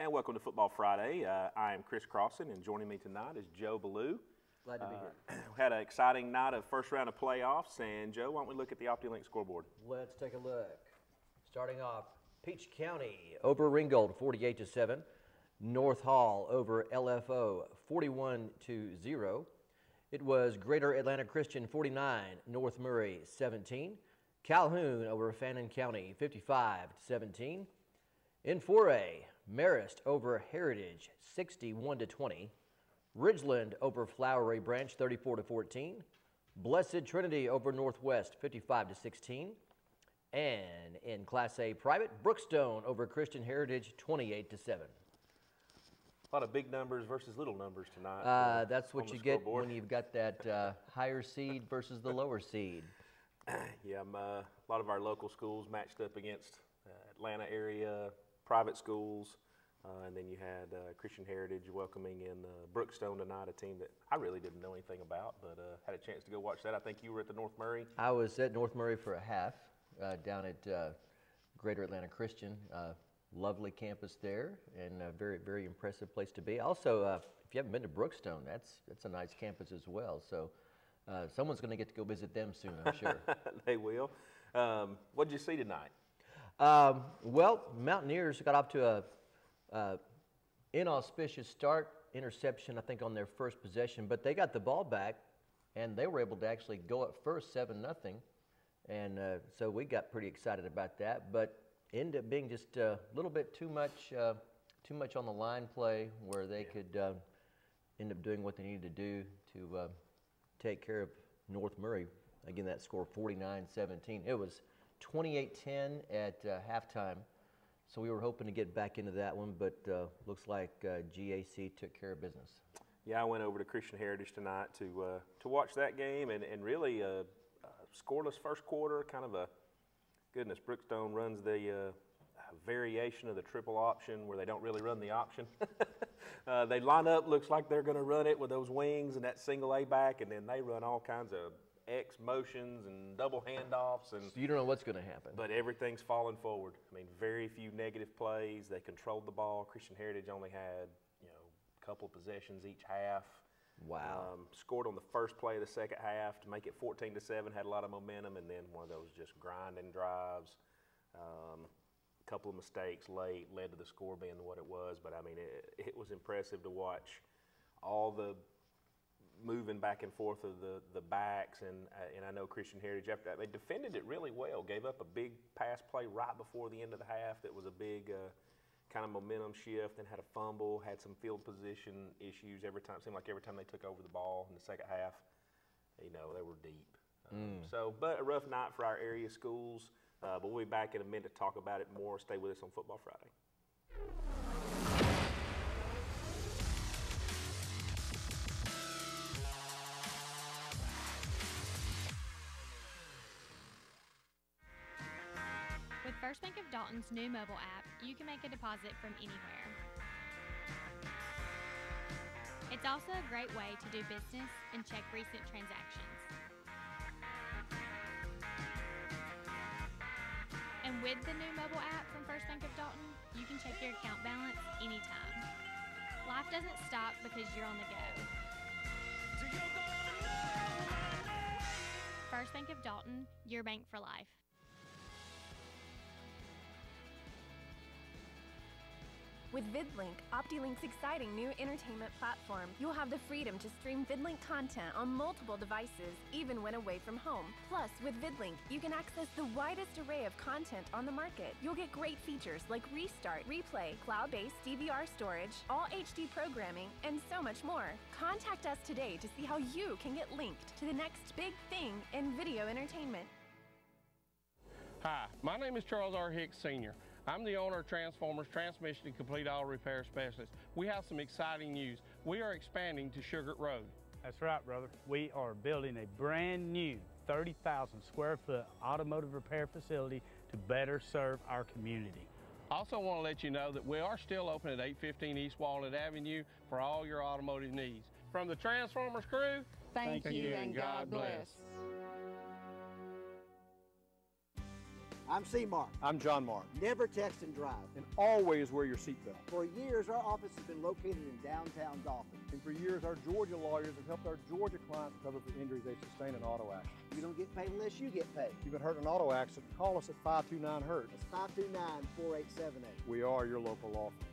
And welcome to Football Friday. I am Chris Crossan, and joining me tonight is Joe Ballou. Glad to be here. We had an exciting night of first round of playoffs, and Joe, why don't we look at the OptiLink scoreboard? Let's take a look. Starting off, Peach County over Ringgold 48-7. North Hall over LFO 41-0. It was Greater Atlanta Christian 49, North Murray 17. Calhoun over Fannin County 55-17. In 4A, Marist over Heritage 61-20. Ridgeland over Flowery Branch 34-14. Blessed Trinity over Northwest 55-16. And in Class A private, Brookstone over Christian Heritage 28-7. A lot of big numbers versus little numbers tonight. That's what you get when you've got that higher seed versus the lower seed. Yeah, a lot of our local schools matched up against Atlanta area private schools, and then you had Christian Heritage welcoming in Brookstone tonight, a team that I really didn't know anything about, but had a chance to go watch that. I think you were at the North Murray. I was at North Murray for a half down at Greater Atlanta Christian. Lovely campus there, and a very, very impressive place to be. Also, if you haven't been to Brookstone, that's a nice campus as well. So someone's going to get to go visit them soon, I'm sure. They will. What did you see tonight? Well, Mountaineers got off to a inauspicious start, interception, I think, on their first possession, but they got the ball back, and they were able to actually go up first 7-0, and so we got pretty excited about that, but ended up being just a little bit too much on the line play where they could end up doing what they needed to do to take care of North Murray. Again, that score 49-17. It was 28-10 at halftime, so we were hoping to get back into that one, but looks like GAC took care of business. Yeah, I went over to Christian Heritage tonight to watch that game, and really scoreless first quarter, kind of a goodness. Brookstone runs the variation of the triple option where they don't really run the option. They line up, looks like they're going to run it with those wings and that single A back, and then they run all kinds of X motions and double handoffs. And so you don't know what's going to happen. But everything's falling forward. I mean, very few negative plays. They controlled the ball. Christian Heritage only had, a couple of possessions each half. Wow. Scored on the first play of the second half to make it 14-7, had a lot of momentum, and then one of those just grinding drives. A couple of mistakes late led to the score being what it was, but I mean, it was impressive to watch all the moving back and forth of the backs, and I know Christian Heritage, after that, they defended it really well, gave up a big pass play right before the end of the half that was a big kind of momentum shift, and had a fumble, had some field position issues every time. It seemed like every time they took over the ball in the second half, they were deep. But a rough night for our area schools, but we'll be back in a minute to talk about it more. Stay with us on Football Friday. With First Bank of Dalton's new mobile app, you can make a deposit from anywhere. It's also a great way to do business and check recent transactions. And with the new mobile app from First Bank of Dalton, you can check your account balance anytime. Life doesn't stop because you're on the go. First Bank of Dalton, your bank for life. With VidLink, OptiLink's exciting new entertainment platform, you'll have the freedom to stream VidLink content on multiple devices, even when away from home. Plus, with VidLink, you can access the widest array of content on the market. You'll get great features like Restart, Replay, cloud-based DVR storage, all HD programming, and so much more. Contact us today to see how you can get linked to the next big thing in video entertainment. Hi, my name is Charles R. Hicks Sr. I'm the owner of Transformers Transmission and Complete Auto Repair Specialist. We have some exciting news. We are expanding to Sugar Road. That's right, brother. We are building a brand new 30,000 square foot automotive repair facility to better serve our community. Also want to let you know that we are still open at 815 East Walnut Avenue for all your automotive needs. From the Transformers crew, thank you and God bless. I'm C-Mark. I'm John Mark. Never text and drive. And always wear your seatbelt. For years, our office has been located in downtown Dolphin. And for years, our Georgia lawyers have helped our Georgia clients recover from injuries they sustained in auto accidents. You don't get paid unless you get paid. If you've been hurt in an auto accident, call us at 529-HURT. That's 529-4878. We are your local law firm.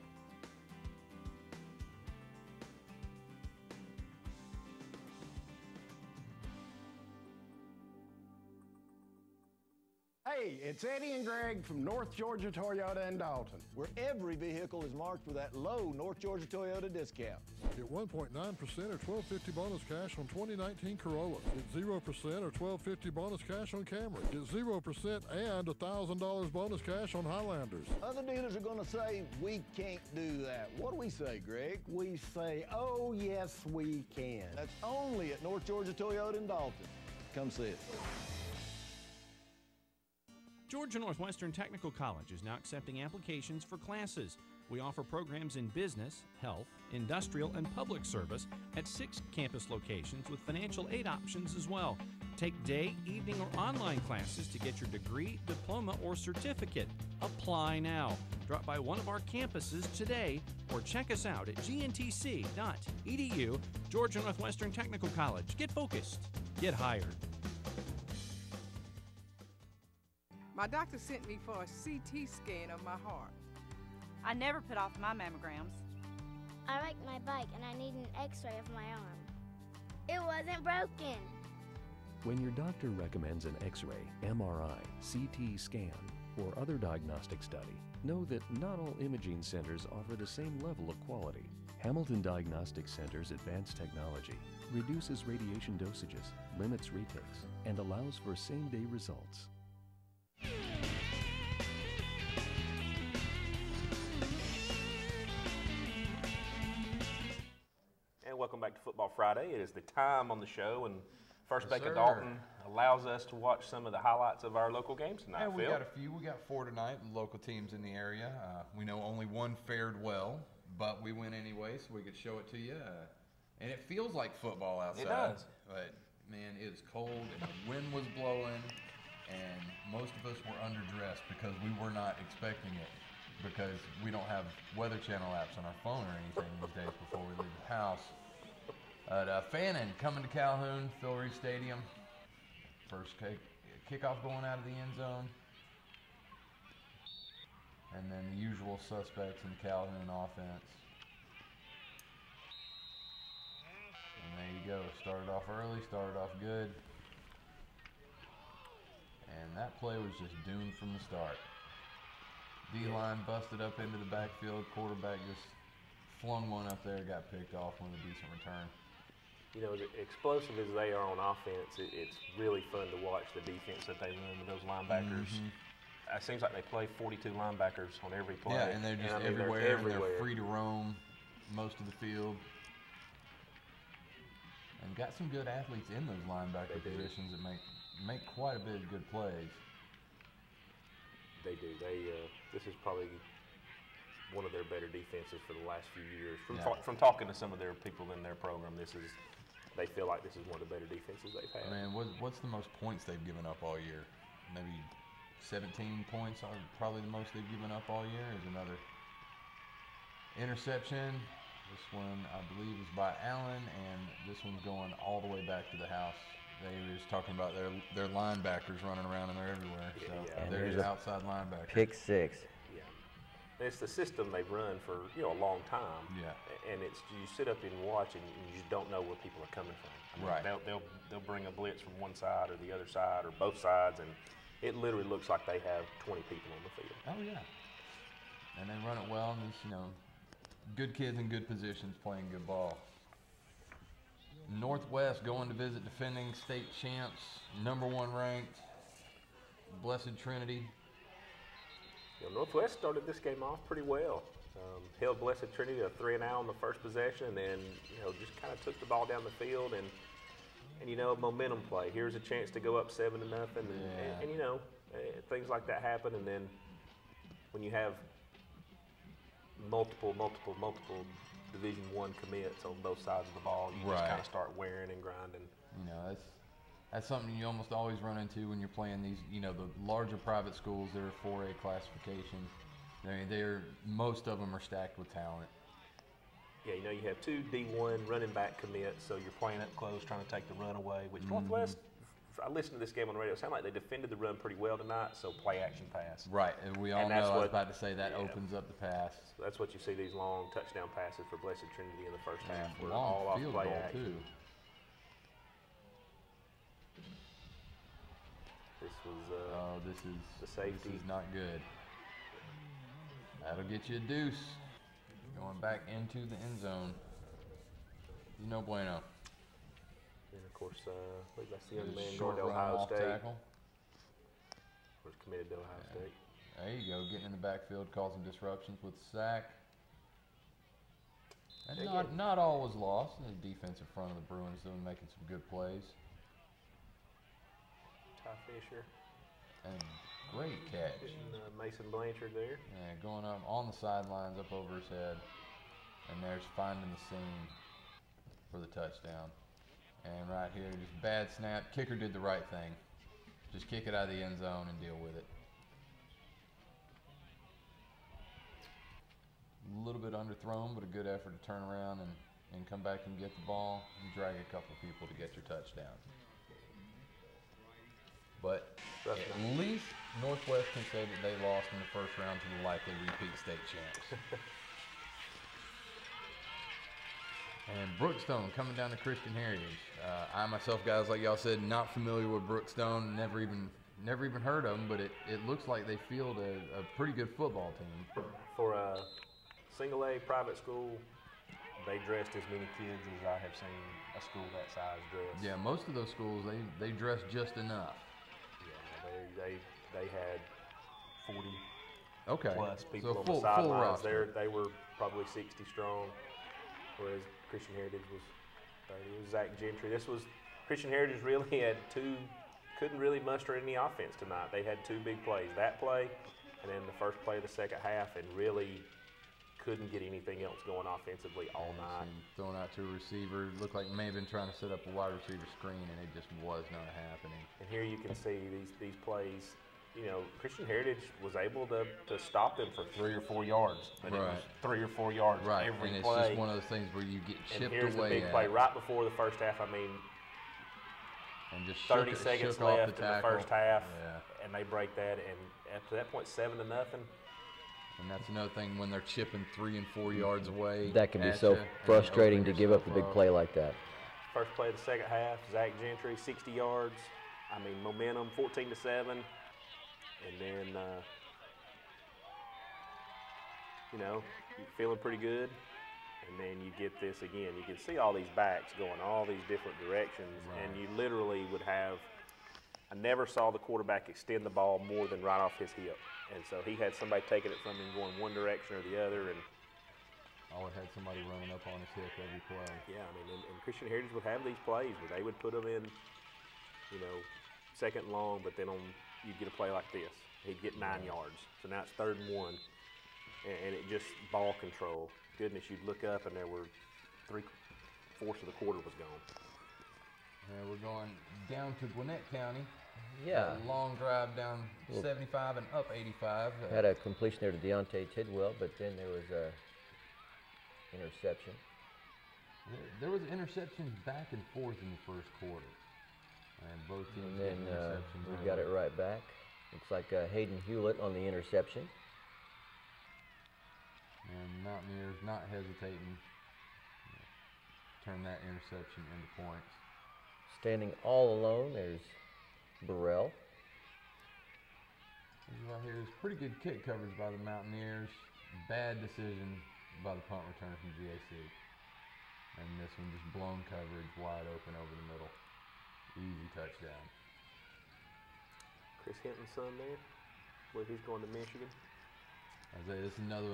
Hey, it's Eddie and Greg from North Georgia Toyota in Dalton, where every vehicle is marked with that low North Georgia Toyota discount. Get 1.9% or $12.50 bonus cash on 2019 Corolla. Get 0% or $12.50 bonus cash on Camry. Get 0% and $1,000 bonus cash on Highlanders. Other dealers are going to say, we can't do that. What do we say, Greg? We say, oh, yes, we can. That's only at North Georgia Toyota in Dalton. Come see it. Georgia Northwestern Technical College is now accepting applications for classes. We offer programs in business, health, industrial, and public service at 6 campus locations with financial aid options as well. Take day, evening, or online classes to get your degree, diploma, or certificate. Apply now. Drop by one of our campuses today or check us out at gntc.edu. Georgia Northwestern Technical College. Get focused. Get hired. My doctor sent me for a CT scan of my heart. I never put off my mammograms. I like my bike and I need an x-ray of my arm. It wasn't broken. When your doctor recommends an x-ray, MRI, CT scan, or other diagnostic study, know that not all imaging centers offer the same level of quality. Hamilton Diagnostic Center's advanced technology reduces radiation dosages, limits retakes, and allows for same-day results. And welcome back to Football Friday. It is the time on the show, and First Yes, Bank of sir. Dalton allows us to watch some of the highlights of our local games tonight. Yeah, we Phil. got a few. We got 4 tonight, local teams in the area. We know only one fared well, but we win anyway, so we could show it to you. And it feels like football outside. It does. But, man, it is cold, and the wind was blowing, and most of us were underdressed because we were not expecting it, because we don't have Weather Channel apps on our phone or anything these days before we leave the house. Fannin coming to Calhoun, Phil Reed Stadium. First kickoff going out of the end zone. And then the usual suspects in the Calhoun offense. And there you go. Started off early, started off good. And that play was just doomed from the start. D-line busted up into the backfield. Quarterback just flung one up there, got picked off with a decent return. You know, as explosive as they are on offense, it's really fun to watch the defense that they run with those linebackers. It seems like they play 42 linebackers on every play. Yeah, and they're just everywhere, and they're free to roam most of the field. And got some good athletes in those linebacker positions that make quite a bit of good plays. They do. This is probably one of their better defenses for the last few years. From talking to some of their people in their program, they feel like this is one of the better defenses they've had. Man, what's the most points they've given up all year? Maybe 17 points are probably the most they've given up all year. Is another interception. This one, I believe, is by Allen, and this one's going all the way back to the house. They were just talking about their linebackers running around, and they're everywhere. So there's outside linebackers. Pick 6. Yeah. It's the system they've run for a long time. Yeah. And it's you sit up and watch, and you just don't know where people are coming from. I mean, Right. They'll bring a blitz from one side or the other side or both sides, and it literally looks like they have 20 people on the field. Oh yeah. And they run it well, and it's good kids in good positions playing good ball. Northwest going to visit defending state champs, #1 ranked, Blessed Trinity. Northwest started this game off pretty well. Held Blessed Trinity to 3-0 on the first possession, and then just kind of took the ball down the field and momentum play. Here's a chance to go up 7-0, and things like that happen. And then when you have multiple Division I commits on both sides of the ball, you just kind of start wearing and grinding. That's something you almost always run into when you're playing these, you know, the larger private schools that are 4A classification. I mean, most of them are stacked with talent. Yeah, you know, you have 2 D1 running back commits, so you're playing up close, trying to take the run away, which Northwest, I listened to this game on the radio, it sounded like they defended the run pretty well tonight, so play action pass. Right, and we all know, I was about to say, that opens up the pass. So that's what you see, these long touchdown passes for Blessed Trinity in the first half. We're Long all off field play goal, action. too. This was the safety. This is not good. That'll get you a deuce. Going back into the end zone. No bueno. And of course, I believe that's the young man Short going to run Ohio off State. tackle. Was committed to Ohio State. There you go, getting in the backfield, causing disruptions with the sack. And not all was lost. The defensive front of the Bruins doing making some good plays. Ty Fisher. And great catch. Mason Blanchard there. Yeah, going up on the sidelines, up over his head. And there's finding the seam for the touchdown. And right here, just bad snap. Kicker did the right thing. Just kick it out of the end zone and deal with it. A little bit underthrown, but a good effort to turn around and come back and get the ball and drag a couple people to get your touchdown. But at least Northwest can say that they lost in the first round to the likely repeat state champs. And Brookstone coming down to Christian Heritage. I myself, guys, like y'all said, not familiar with Brookstone, never even heard of them, but it looks like they field a pretty good football team. For a single A private school, they dressed as many kids as I have seen a school that size dress. Yeah, most of those schools, they dress just enough. Yeah, they had 40 plus people so on full the sidelines. roster. They were probably 60 strong, whereas Christian Heritage was 30. It was Zach Gentry. Christian Heritage really couldn't really muster any offense tonight. They had 2 big plays, that play and then the first play of the second half, and really couldn't get anything else going offensively all night. Throwing out to a receiver, looked like may have been trying to set up a wide receiver screen, and it just was not happening. And here you can see these plays. You know, Christian Heritage was able to stop them for 3 or 4 yards. But it was 3 or 4 yards every and play. It's just one of those things where you get chipped away. And here's the big play right before the first half. I mean, and just 30 seconds left in the first half, yeah. and they break that. And after that point, 7-0. And that's another thing when they're chipping 3 and 4 yards away. That can be so frustrating to give up a big play like that. First play of the second half, Zach Gentry, 60 yards. I mean, momentum, 14-7. And then, you know, you're feeling pretty good. And then you get this again. You can see all these backs going all these different directions. Right. And you literally would have, I never saw the quarterback extend the ball more than right off his hip. And so he had somebody taking it from him going one direction or the other. And always had somebody running up on his hip every play. Yeah, I mean, and Christian Heritage would have these plays where they would put them in, you know, second and long, but then you'd get a play like this. He'd get 9 yards. So now it's 3rd and 1. And it just ball control. Goodness, you'd look up and there were 3/4 of the quarter was gone. Yeah, we're going down to Gwinnett County. Yeah. A long drive down 75 and up 85. Had a completion there to Deontay Tidwell, but then there was a interception. There was interceptions back and forth in the first quarter. And both teams And then interceptions. we got it right back. Looks like Hayden Hewlett on the interception. And Mountaineers not hesitating. Turn that interception into points. Standing all alone, there's Burrell. Right here is pretty good kick coverage by the Mountaineers. Bad decision by the punt returner from GAC. And this one just blown coverage, wide open over the middle. Easy touchdown. Chris Hinton's son there, where he's going to Michigan. I say this is another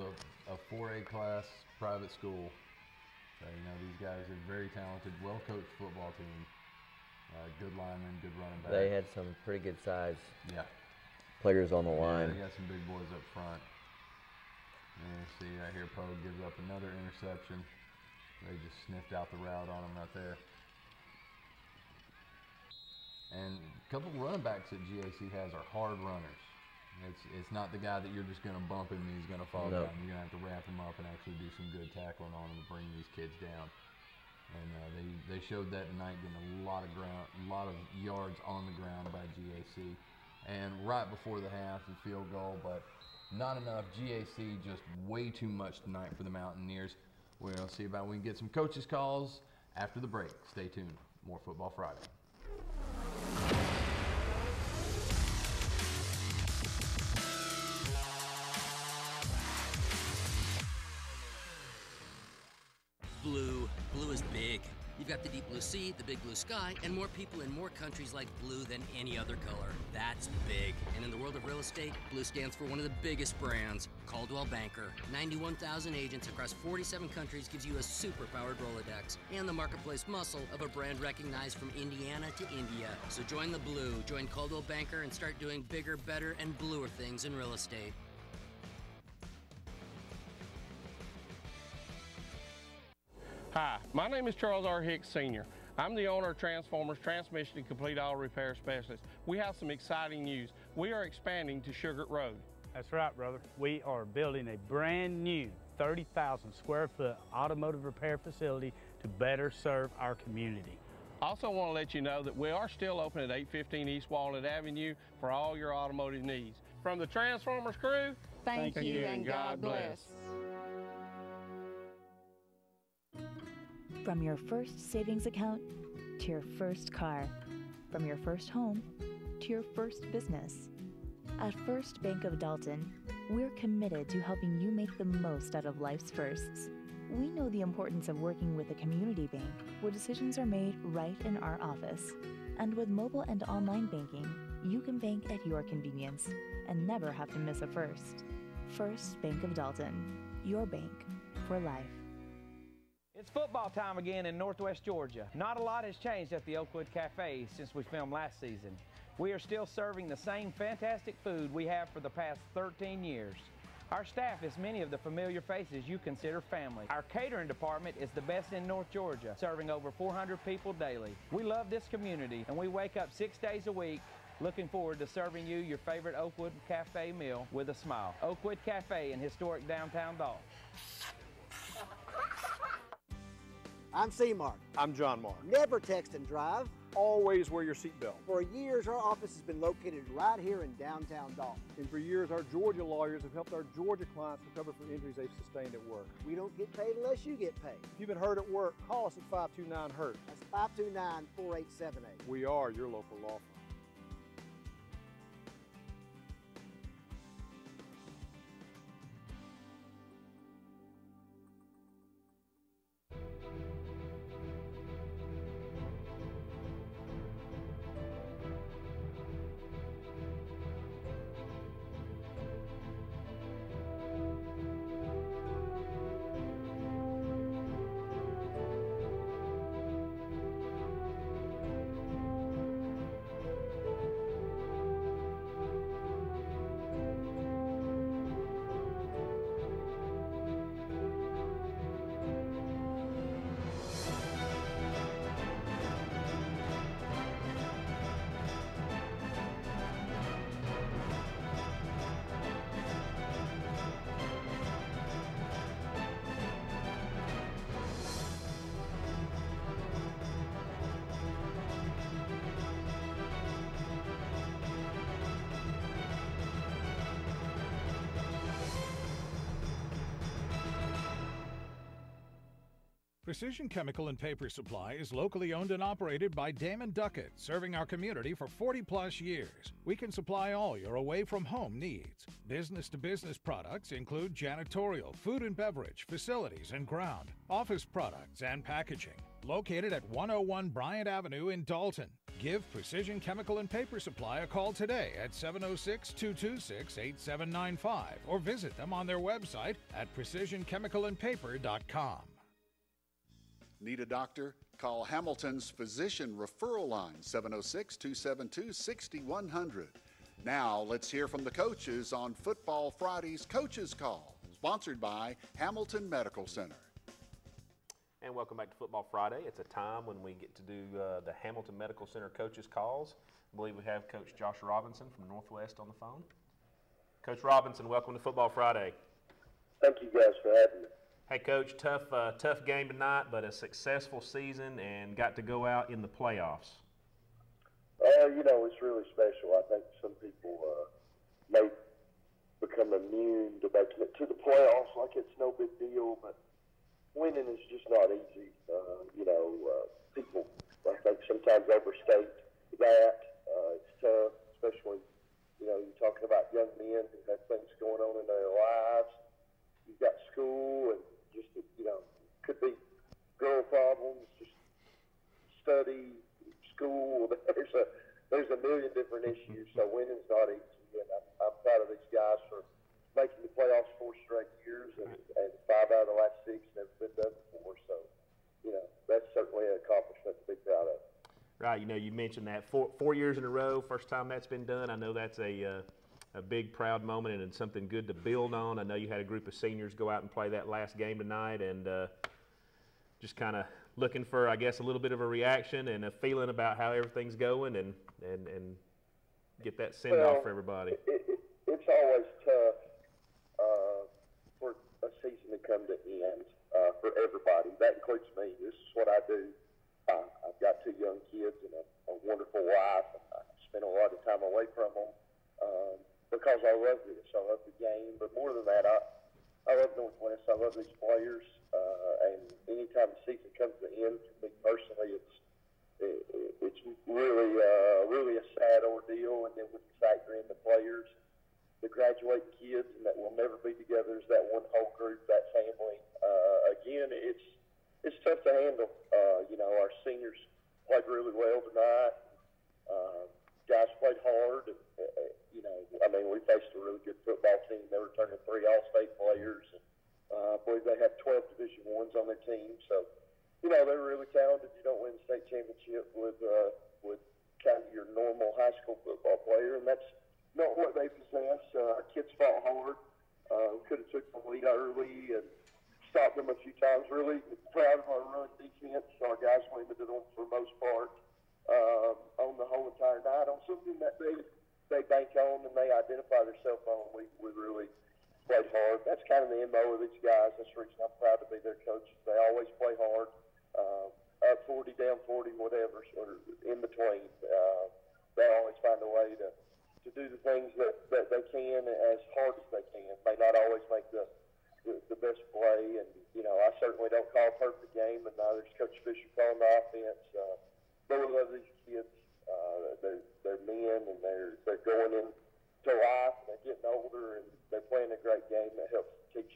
a 4A class private school. So, you know, these guys are very talented, well-coached football team. Good linemen, good running back. They had some pretty good size players on the line. They got some big boys up front. And see right here, Poe gives up another interception. They just sniffed out the route on him right there. And a couple of running backs that GAC has are hard runners. It's not the guy that you're just going to bump him and he's going to fall down. You're going to have to wrap him up and actually do some good tackling on him to bring these kids down. And they showed that tonight, getting a lot of yards on the ground by GAC. And right before the half, the field goal, but not enough. GAC just way too much tonight for the Mountaineers. We'll see about when we can get some coaches' calls after the break. Stay tuned. More Football Friday. Blue. Blue is big. You've got the deep blue sea, the big blue sky, and more people in more countries like blue than any other color. That's big. And in the world of real estate, blue stands for one of the biggest brands, Caldwell Banker. 91,000 agents across 47 countries gives you a super-powered Rolodex and the marketplace muscle of a brand recognized from Indiana to India. So join the blue, join Caldwell Banker, and start doing bigger, better, and bluer things in real estate. Hi, my name is Charles R. Hicks Sr. I'm the owner of Transformers Transmission and Complete Auto Repair Specialist. We have some exciting news. We are expanding to Sugar Road. That's right, brother. We are building a brand new 30,000 square foot automotive repair facility to better serve our community. Also want to let you know that we are still open at 815 East Walnut Avenue for all your automotive needs. From the Transformers crew, thank you and God bless. From your first savings account to your first car, from your first home to your first business. At First Bank of Dalton, we're committed to helping you make the most out of life's firsts. We know the importance of working with a community bank where decisions are made right in our office. And with mobile and online banking, you can bank at your convenience and never have to miss a first. First Bank of Dalton, your bank for life. It's football time again in Northwest Georgia. Not a lot has changed at the Oakwood Cafe since we filmed last season. We are still serving the same fantastic food we have for the past 13 years. Our staff is many of the familiar faces you consider family. Our catering department is the best in North Georgia, serving over 400 people daily. We love this community, and we wake up 6 days a week looking forward to serving you your favorite Oakwood Cafe meal with a smile. Oakwood Cafe in historic downtown Dalton. I'm C-Mark. I'm John Mark. Never text and drive. Always wear your seatbelt. For years, our office has been located right here in downtown Dalton. And for years, our Georgia lawyers have helped our Georgia clients recover from injuries they've sustained at work. We don't get paid unless you get paid. If you've been hurt at work, call us at 529-HURT. That's 529-4878. We are your local law firm. Precision Chemical and Paper Supply is locally owned and operated by Damon Duckett, serving our community for 40-plus years. We can supply all your away-from-home needs. Business-to-business products include janitorial, food and beverage, facilities and ground, office products, and packaging. Located at 101 Bryant Avenue in Dalton. Give Precision Chemical and Paper Supply a call today at 706-226-8795 or visit them on their website at precisionchemicalandpaper.com. Need a doctor? Call Hamilton's Physician Referral Line, 706-272-6100. Now, let's hear from the coaches on Football Friday's Coaches Call, sponsored by Hamilton Medical Center. And welcome back to Football Friday. It's a time when we get to do the Hamilton Medical Center coaches' calls. I believe we have Coach Josh Robinson from Northwest on the phone. Coach Robinson, welcome to Football Friday. Thank you guys for having me. Hey, Coach, tough game tonight, but a successful season and got to go out in the playoffs. You know, it's really special. I think some people may become immune to making it to the playoffs like it's no big deal, but winning is just not easy. People, I think, sometimes overstate that. It's tough, especially, you're talking about young men who have things going on in their lives. You've got school and just, could be girl problems, just study, school. There's a million different issues, so winning's not easy. And I'm proud of these guys for making the playoffs 4 straight years, and 5 out of the last 6 never been done before. So, that's certainly an accomplishment to be proud of. Right, you mentioned that 4 years in a row, first time that's been done. I know that's a big, proud moment and it's something good to build on. I know you had a group of seniors go out and play that last game tonight, and just kind of looking for, I guess, a little bit of a reaction and a feeling about how everything's going, and get that send-off for everybody. It's always tough for a season to come to end for everybody. That includes me. This is what I do. I've got 2 young kids and a wonderful wife. I spend a lot of time away from them because I love this. I love the game. But more than that, I love Northwest. I love these players. And anytime the season comes to end, for me personally, it's really a sad ordeal. And then when you factor in the players, the graduating kids, and that will never be together as that one whole group, that family. Again, it's tough to handle. Our seniors played really well tonight. Guys played hard. We faced a really good football team. They were turning 3 All-State players. And, I believe they have 12 Division I's on their team. So, they're really talented. You don't win the state championship with kind of your normal high school football player, and that's not what they possess. Our kids fought hard. Could have took the lead early and stopped them a few times. Really proud of our run defense. Our guys limited them for the most part on the whole entire night on something that they bank on and they identify themselves on. We really played hard. That's kind of the MO of these guys. That's the reason I'm proud to be their coach. They always play hard, up 40, down 40, whatever, sort of in between. They always find a way to do the things that they can as hard as they can. May not always make the best play, and I certainly don't call a perfect game, and neither does Coach Fisher calling the offense. But we love these kids. They're men, and they're going into life, and they're getting older, and they're playing a great game that helps teach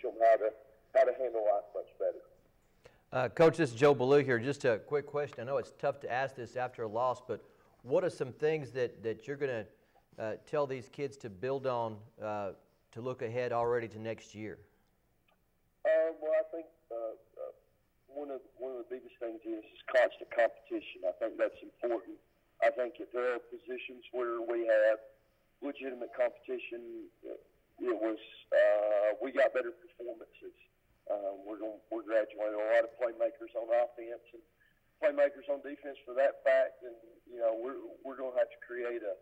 them how to handle life much better. Coach, this is Joe Ballou here. Just a quick question. I know it's tough to ask this after a loss, but what are some things that you're going to tell these kids to build on to look ahead already to next year? Well, I think one of the biggest things is constant competition. I think that's important. I think if there are positions where we have legitimate competition, we got better performances. We're graduating a lot of playmakers on offense and playmakers on defense for that fact, and we're going to have to create a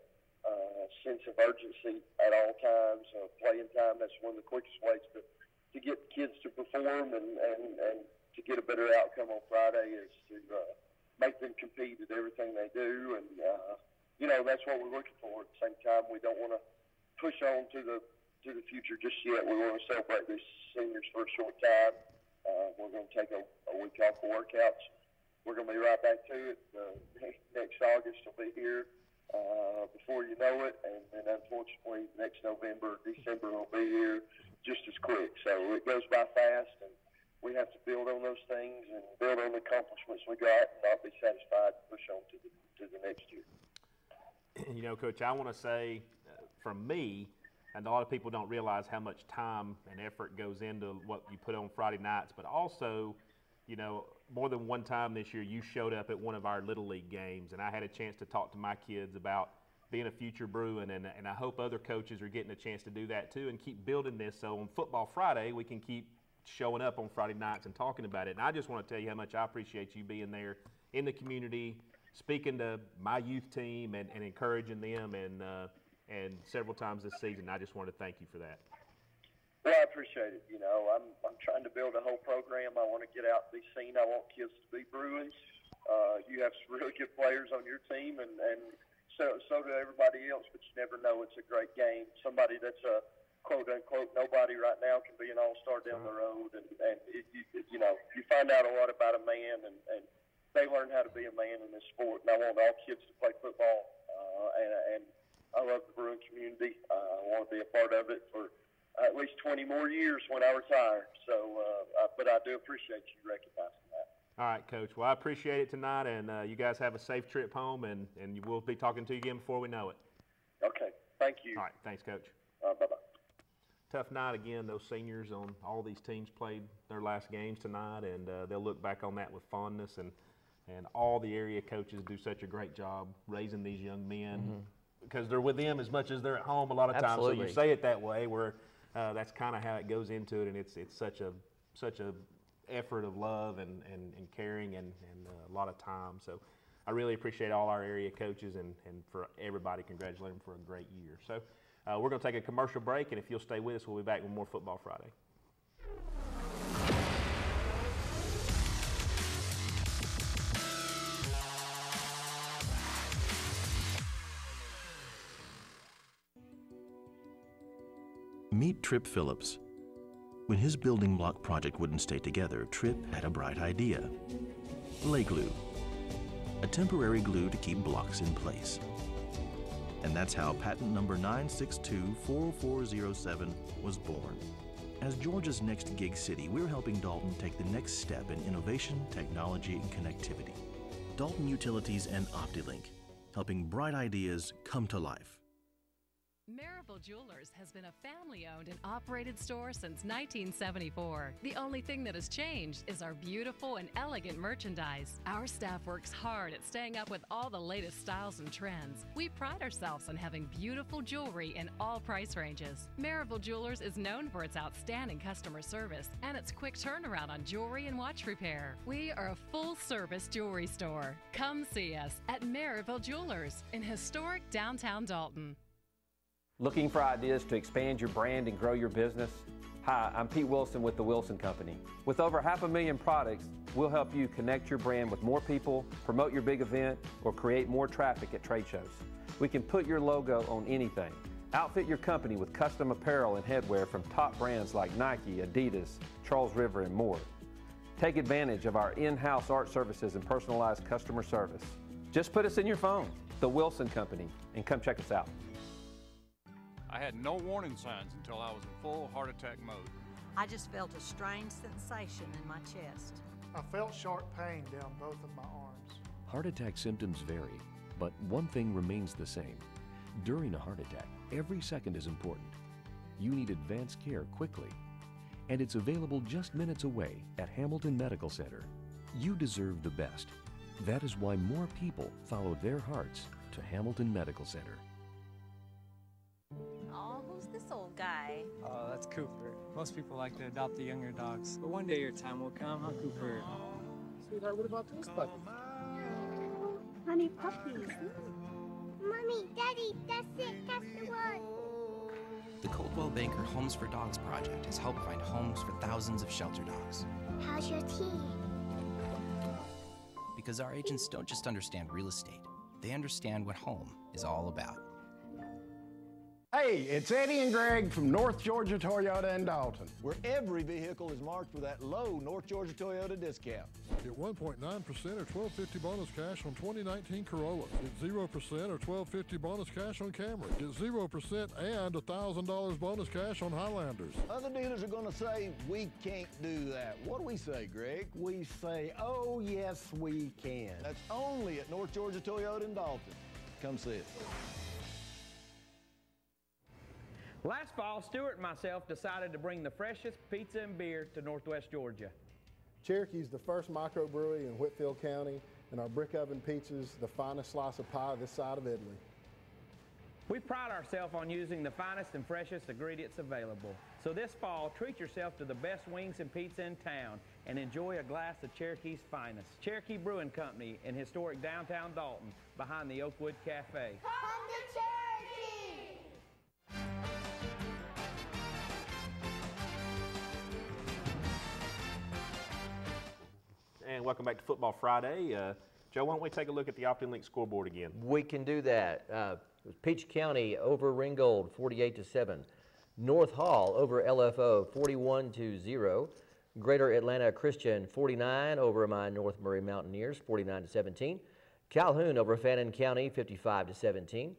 sense of urgency at all times. Playing time, that's one of the quickest ways to get kids to perform and to get a better outcome on Friday is to make them compete at everything they do, and that's what we're looking for. At the same time, we don't want to push on to the future just yet. We want to celebrate these seniors for a short time. We're going to take a week off for workouts. We're going to be right back to it. Next August will be here before you know it, and then unfortunately next November, December will be here just as quick. So it goes by fast, and we have to build on those things and build on the accomplishments we got, and not be satisfied to push on to the next year. Coach, I want to say, from me, and a lot of people don't realize how much time and effort goes into what you put on Friday nights, but also, more than one time this year you showed up at one of our Little League games, and I had a chance to talk to my kids about being a future Bruin, and I hope other coaches are getting a chance to do that too and keep building this so on Football Friday we can keep showing up on Friday nights and talking about it. And I just want to tell you how much I appreciate you being there in the community, speaking to my youth team and encouraging them, and several times this season. I just want to thank you for that. Well, I appreciate it. You know, I'm trying to build a whole program. I want to get out and be seen. I want kids to be Bruins. You have some really good players on your team, and so do everybody else, but you never know. It's a great game. Somebody that's a quote-unquote nobody right now can be an all-star down the road, and you know, you find out a lot about a man, and they learn how to be a man in this sport, and I want all kids to play football, and I love the Bruin community. I want to be a part of it for at least 20 more years when I retire, but I do appreciate you recognizing that. All right, Coach. Well, I appreciate it tonight, and you guys have a safe trip home, and we'll be talking to you again before we know it. Okay. Thank you. All right. Thanks, Coach. Bye-bye. Tough night again. Those seniors on all these teams played their last games tonight, and they'll look back on that with fondness, and all the area coaches do such a great job raising these young men because they're with them as much as they're at home a lot of times. Absolutely. So you say it that way where that's kind of how it goes into it, and it's such a effort of love and caring and a lot of time. So I really appreciate all our area coaches, and for everybody, congratulate them for a great year. So we're going to take a commercial break, and if you'll stay with us, we'll be back with more Football Friday. Meet Trip Phillips. When his building block project wouldn't stay together, Trip had a bright idea. Lay glue. A temporary glue to keep blocks in place. And that's how patent number 9624407 was born. As Georgia's next gig city, we're helping Dalton take the next step in innovation, technology, and connectivity. Dalton Utilities and OptiLink, helping bright ideas come to life. Marable Jewelers has been a family-owned and operated store since 1974. The only thing that has changed is our beautiful and elegant merchandise. Our staff works hard at staying up with all the latest styles and trends. We pride ourselves on having beautiful jewelry in all price ranges. Marable Jewelers is known for its outstanding customer service and its quick turnaround on jewelry and watch repair. We are a full-service jewelry store. Come see us at Marable Jewelers in historic downtown Dalton. Looking for ideas to expand your brand and grow your business? Hi, I'm Pete Wilson with the Wilson Company. With over 500,000 products, we'll help you connect your brand with more people, promote your big event, or create more traffic at trade shows. We can put your logo on anything. Outfit your company with custom apparel and headwear from top brands like Nike, Adidas, Charles River, and more. Take advantage of our in-house art services and personalized customer service. Just put us in your phone, the Wilson Company, and come check us out. I had no warning signs until I was in full heart attack mode. I just felt a strange sensation in my chest. I felt sharp pain down both of my arms. Heart attack symptoms vary, but one thing remains the same. During a heart attack, every second is important. You need advanced care quickly, and it's available just minutes away at Hamilton Medical Center. You deserve the best. That is why more people follow their hearts to Hamilton Medical Center. Oh, who's this old guy? Oh, that's Cooper. Most people like to adopt the younger dogs, but one day your time will come, huh, Cooper? Sweetheart, what about this puppy? Honey puppies. Mommy, Daddy, that's it. That's the one. The Coldwell Banker Homes for Dogs project has helped find homes for thousands of shelter dogs. How's your tea? Because our agents don't just understand real estate, they understand what home is all about. Hey, it's Eddie and Greg from North Georgia Toyota in Dalton. Where every vehicle is marked with that low North Georgia Toyota discount. Get 1.9% or $12.50 bonus cash on 2019 Corolla. Get 0% or $12.50 bonus cash on Camry. Get 0% and $1,000 bonus cash on Highlanders. Other dealers are going to say, we can't do that. What do we say, Greg? We say, oh, yes, we can. That's only at North Georgia Toyota in Dalton. Come see it. Last fall, Stuart and myself decided to bring the freshest pizza and beer to Northwest Georgia. Cherokee's the first microbrewery in Whitfield County, and our brick oven pizza's the finest slice of pie this side of Italy. We pride ourselves on using the finest and freshest ingredients available. So this fall, treat yourself to the best wings and pizza in town and enjoy a glass of Cherokee's finest. Cherokee Brewing Company in historic downtown Dalton behind the Oakwood Cafe. Come to Cherokee! And welcome back to Football Friday. Joe, why don't we take a look at the OptiLink scoreboard again? We can do that. It was Peach County over Ringgold, 48-7. North Hall over LFO, 41-0. Greater Atlanta Christian, 49 over my North Murray Mountaineers, 49-17. Calhoun over Fannin County, 55-17.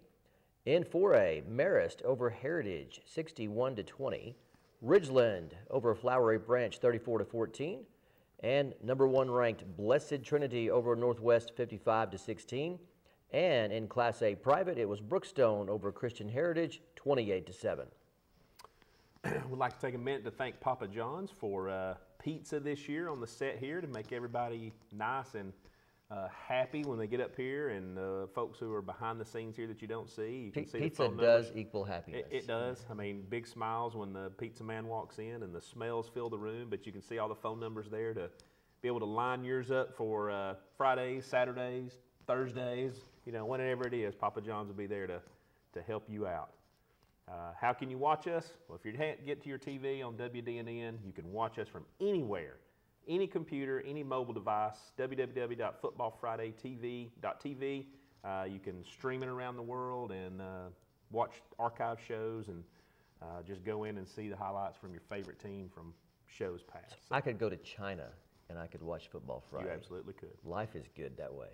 In 4A, Marist over Heritage, 61-20. Ridgeland over Flowery Branch, 34-14. And number 1 ranked Blessed Trinity over Northwest, 55-16. And in Class A private, it was Brookstone over Christian Heritage, 28-7. We'd like to take a minute to thank Papa John's for pizza this year on the set here to make everybody nice and happy when they get up here, and folks who are behind the scenes here that you don't see. You can see pizza the phone does numbers. equal happiness. It does. I mean, big smiles when the pizza man walks in and the smells fill the room, but you can see all the phone numbers there to be able to line yours up for Fridays, Saturdays, Thursdays, you know, whenever it is. Papa John's will be there to help you out. How can you watch us? Well, if you get to your TV on WDNN, you can watch us from anywhere, any computer, any mobile device, www.footballfridaytv.tv. You can stream it around the world and watch archive shows and just go in and see the highlights from your favorite team from shows past. I could go to China and I could watch Football Friday. You absolutely could. Life is good that way.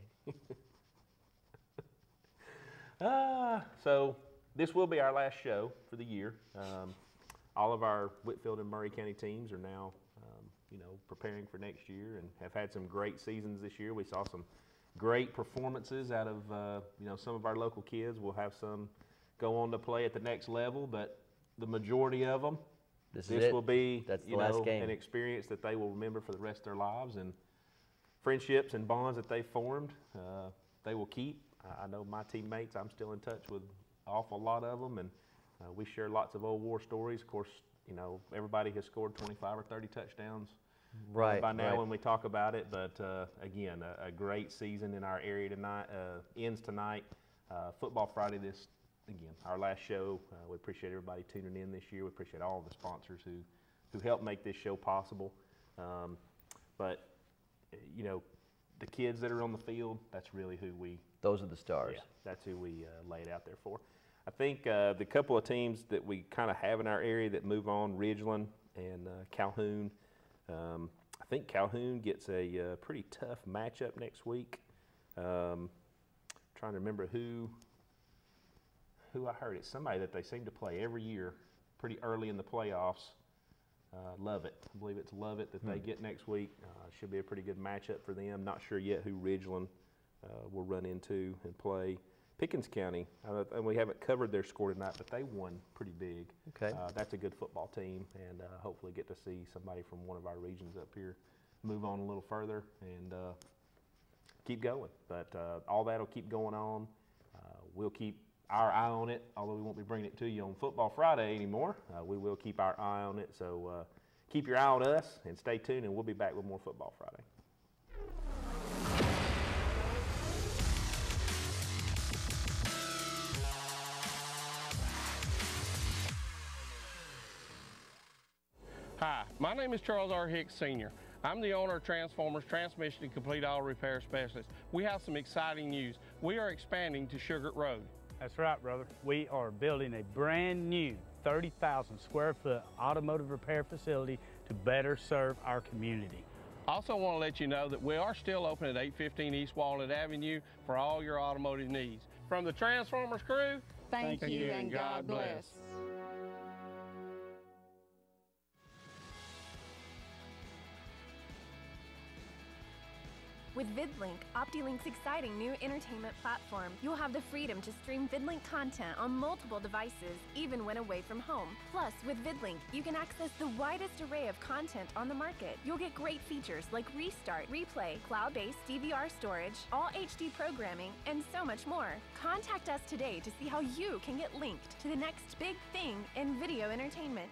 So this will be our last show for the year. All of our Whitfield and Murray County teams are now, you know, preparing for next year and have had some great seasons this year. We saw some great performances out of, you know, some of our local kids. We'll have some go on to play at the next level, but the majority of them, this will be, you know, an experience that they will remember for the rest of their lives, and friendships and bonds that they formed, they will keep. I know my teammates, I'm still in touch with an awful lot of them, and we share lots of old war stories. Of course, you know, everybody has scored 25 or 30 touchdowns by now when we talk about it, but again, a great season in our area tonight, ends tonight. Football Friday, this, again, our last show. We appreciate everybody tuning in this year. We appreciate all the sponsors who helped make this show possible. But, you know, the kids that are on the field, that's really who we... Those are the stars. Yeah, that's who we lay it out there for. I think the couple of teams that we kind of have in our area that move on, Ridgeland and Calhoun. I think Calhoun gets a pretty tough matchup next week. Trying to remember who I heard. It's somebody that they seem to play every year pretty early in the playoffs. Lovett. I believe it's Lovett that they get next week. Should be a pretty good matchup for them. Not sure yet who Ridgeland will run into and play. Pickens County, and we haven't covered their score tonight, but they won pretty big. Okay. That's a good football team, and hopefully get to see somebody from one of our regions up here move on a little further and keep going. But all that will keep going on. We'll keep our eye on it, although we won't be bringing it to you on Football Friday anymore. We will keep our eye on it, so keep your eye on us and stay tuned, and we'll be back with more Football Friday. Hi, my name is Charles R. Hicks Sr. I'm the owner of Transformers Transmission and Complete Auto Repair Specialist. We have some exciting news. We are expanding to Sugar Road. That's right, brother. We are building a brand new 30,000 square foot automotive repair facility to better serve our community. Also want to let you know that we are still open at 815 East Walnut Avenue for all your automotive needs. From the Transformers crew, thank you and God bless. With VidLink, OptiLink's exciting new entertainment platform, you'll have the freedom to stream VidLink content on multiple devices, even when away from home. Plus, with VidLink, you can access the widest array of content on the market. You'll get great features like Restart, Replay, cloud-based DVR storage, all HD programming, and so much more. Contact us today to see how you can get linked to the next big thing in video entertainment.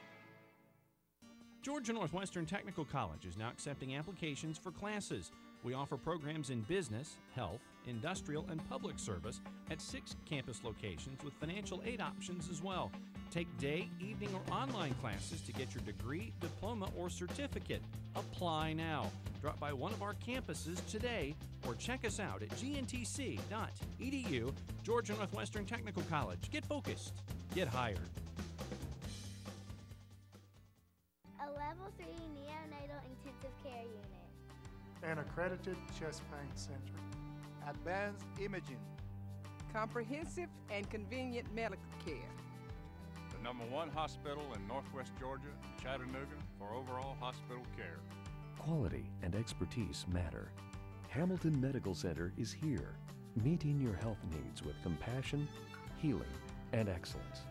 Georgia Northwestern Technical College is now accepting applications for classes. We offer programs in business, health, industrial, and public service at 6 campus locations with financial aid options as well. Take day, evening, or online classes to get your degree, diploma, or certificate. Apply now. Drop by one of our campuses today or check us out at gntc.edu. Georgia Northwestern Technical College. Get focused. Get hired. A Level 3 neonatal intensive care unit. An accredited chest pain center. Advanced imaging. Comprehensive and convenient medical care. The #1 hospital in Northwest Georgia, Chattanooga, for overall hospital care. Quality and expertise matter. Hamilton Medical Center is here, meeting your health needs with compassion, healing, and excellence.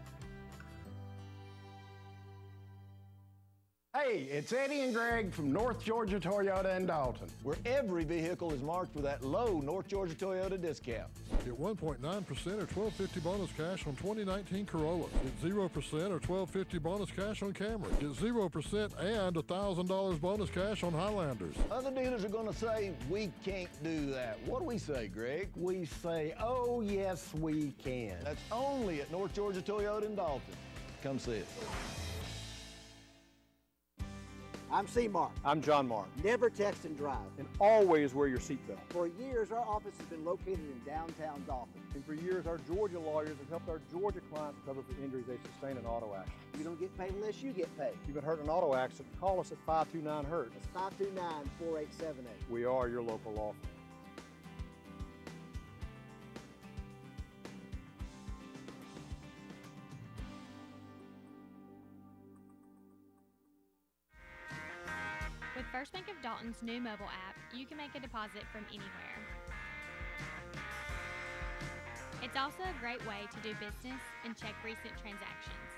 Hey, it's Eddie and Greg from North Georgia Toyota in Dalton, where every vehicle is marked with that low North Georgia Toyota discount. Get 1.9% or $12.50 bonus cash on 2019 Corollas. Get 0% or $12.50 bonus cash on Camry. Get 0% and $1,000 bonus cash on Highlanders. Other dealers are going to say, we can't do that. What do we say, Greg? We say, oh, yes, we can. That's only at North Georgia Toyota in Dalton. Come see it. I'm C-Mark. I'm John Mark. Never text and drive. And always wear your seatbelt. For years, our office has been located in downtown Dalton. And for years, our Georgia lawyers have helped our Georgia clients recover from injuries they sustain in auto accidents. You don't get paid unless you get paid. If you've been hurt in an auto accident, call us at 529-HURT. That's 529-4878. We are your local law firm. With First Bank of Dalton's new mobile app, you can make a deposit from anywhere. It's also a great way to do business and check recent transactions.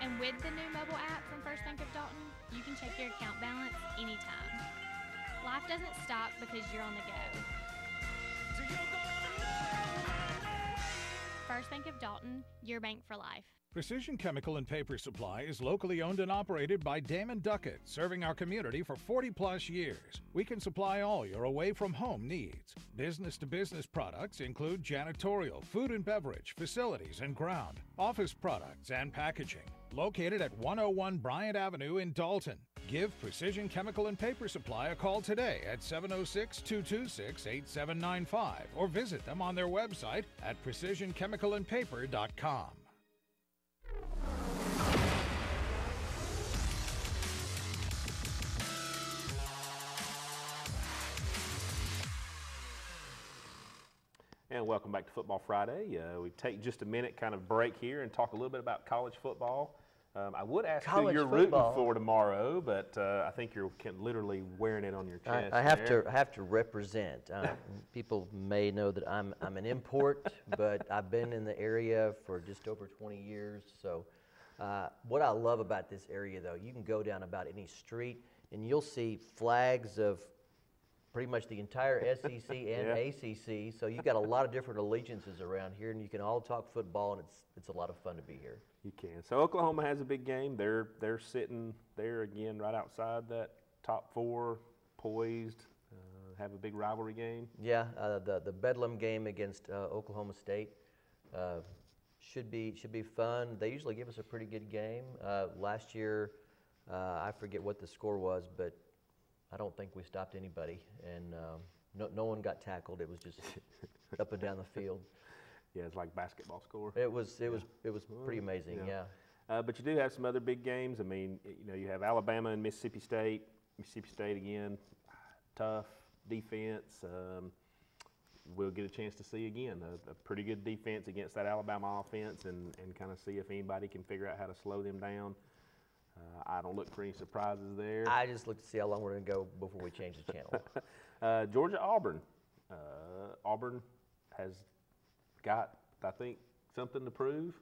And with the new mobile app from First Bank of Dalton, you can check your account balance anytime. Life doesn't stop because you're on the go. First Bank of Dalton, your bank for life. Precision Chemical and Paper Supply is locally owned and operated by Damon Duckett, serving our community for 40-plus years. We can supply all your away-from-home needs. Business-to-business products include janitorial, food and beverage, facilities and ground, office products, and packaging. Located at 101 Bryant Avenue in Dalton. Give Precision Chemical and Paper Supply a call today at 706-226-8795 or visit them on their website at precisionchemicalandpaper.com. And welcome back to Football Friday. We take just a minute kind of break here and talk a little bit about college football. I would ask who you're rooting for tomorrow, but I think you're literally wearing it on your chest. I have to represent. People may know that I'm an import, but I've been in the area for just over 20 years. So what I love about this area, though, you can go down about any street and you'll see flags of pretty much the entire SEC and ACC. So you've got a lot of different allegiances around here, and you can all talk football, and it's a lot of fun to be here. You can. So Oklahoma has a big game. They're sitting there again right outside that top 4, poised, have a big rivalry game. Yeah, the Bedlam game against Oklahoma State should be fun. They usually give us a pretty good game. Last year, I forget what the score was, but I don't think we stopped anybody, and no one got tackled. It was just up and down the field. Yeah, it's like basketball score. It was pretty amazing. Yeah. But you do have some other big games. I mean, you have Alabama and Mississippi State. Mississippi State again, tough defense. We'll get a chance to see again a pretty good defense against that Alabama offense, and kind of see if anybody can figure out how to slow them down. I don't look for any surprises there. I just look to see how long we're going to go before we change the channel. Georgia-Auburn. Auburn has got, I think, something to prove.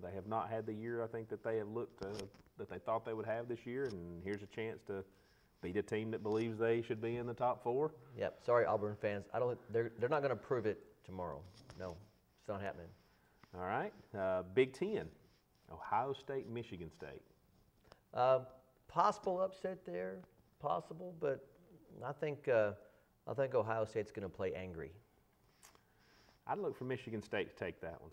They have not had the year, I think, that they have looked that they thought they would have this year, and here's a chance to beat a team that believes they should be in the top 4. Yep. Sorry, Auburn fans. They're not going to prove it tomorrow. No, it's not happening. All right. Big Ten. Ohio State, Michigan State. Possible upset there, possible, but I think Ohio State's going to play angry. I'd look for Michigan State to take that one.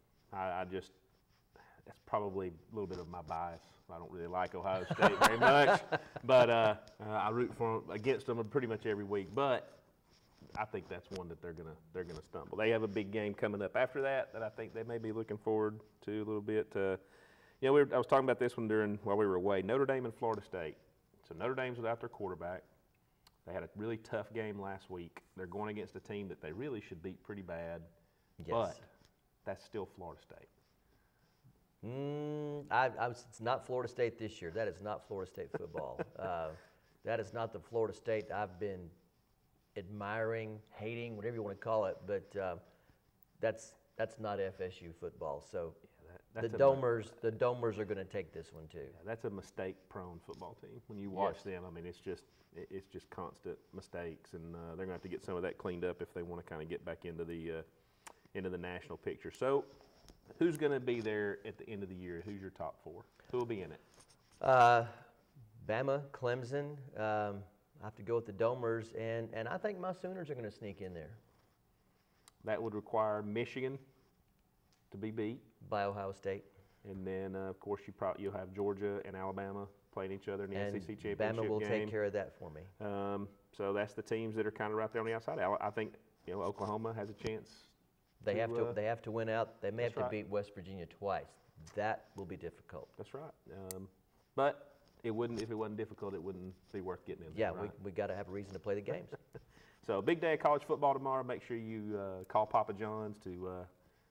That's probably a little bit of my bias. I don't really like Ohio State very much, but I root against them pretty much every week. But I think that's one that they're gonna stumble. They have a big game coming up after that I think they may be looking forward to a little bit. I was talking about this one while we were away. Notre Dame and Florida State. So Notre Dame's without their quarterback. They had a really tough game last week. They're going against a team that they really should beat pretty bad. Yes. But that's still Florida State. It's not Florida State this year. That is not Florida State football. That is not the Florida State I've been admiring, hating, whatever you want to call it. But that's not FSU football. So the Domers are going to take this one too. Yeah, that's a mistake-prone football team. When you watch them, I mean, it's just constant mistakes, and they're going to have to get some of that cleaned up if they want to kind of get back into the national picture. So, who's going to be there at the end of the year? Who's your top four? Who will be in it? Bama, Clemson. I have to go with the Domers, and I think my Sooners are going to sneak in there. That would require Michigan to be beat by Ohio State, and then of course you'll have Georgia and Alabama playing each other in the SEC championship Bama will game. take care of that for me. So that's the teams that are kind of right there on the outside. I think Oklahoma has a chance. They have to win out. They may have to beat West Virginia twice. That will be difficult. That's right. But if it wasn't difficult, it wouldn't be worth getting in. Yeah, right? we got to have a reason to play the games. So big day of college football tomorrow. Make sure you call Papa John's to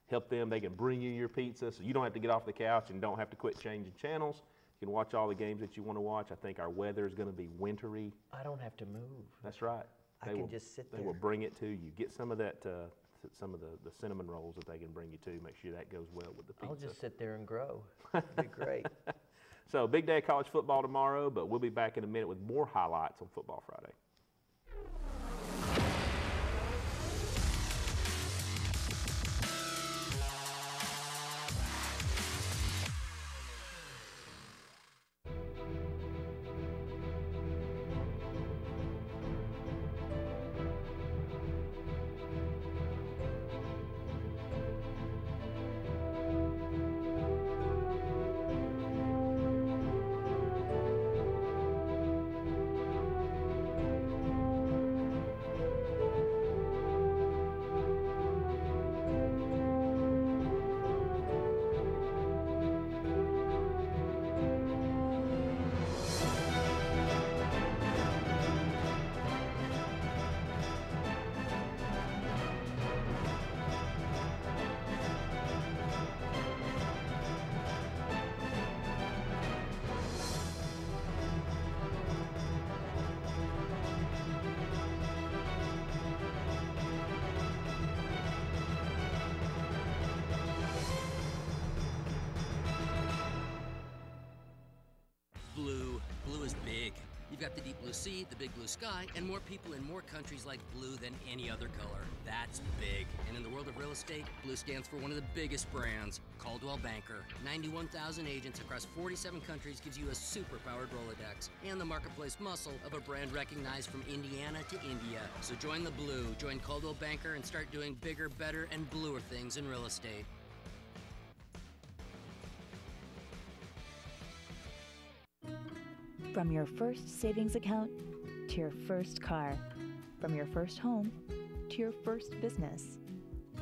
help them. They can bring you your pizza, so you don't have to get off the couch and don't have to quit changing channels. You can watch all the games that you want to watch. I think our weather is going to be wintry. I don't have to move. That's right. I can just sit there. They will bring it to you. Get some of that, some of the cinnamon rolls that they can bring you too. Make sure that goes well with the pizza. I'll just sit there and grow. It'd be great. So big day of college football tomorrow, but we'll be back in a minute with more highlights on Football Friday. Blue is big. You've got the deep blue sea, the big blue sky, and more people in more countries like blue than any other color. That's big. And in the world of real estate, blue stands for one of the biggest brands, Coldwell Banker. 91,000 agents across 47 countries gives you a super-powered Rolodex and the marketplace muscle of a brand recognized from Indiana to India. So join the blue, join Coldwell Banker, and start doing bigger, better, and bluer things in real estate. From your first savings account to your first car, from your first home to your first business.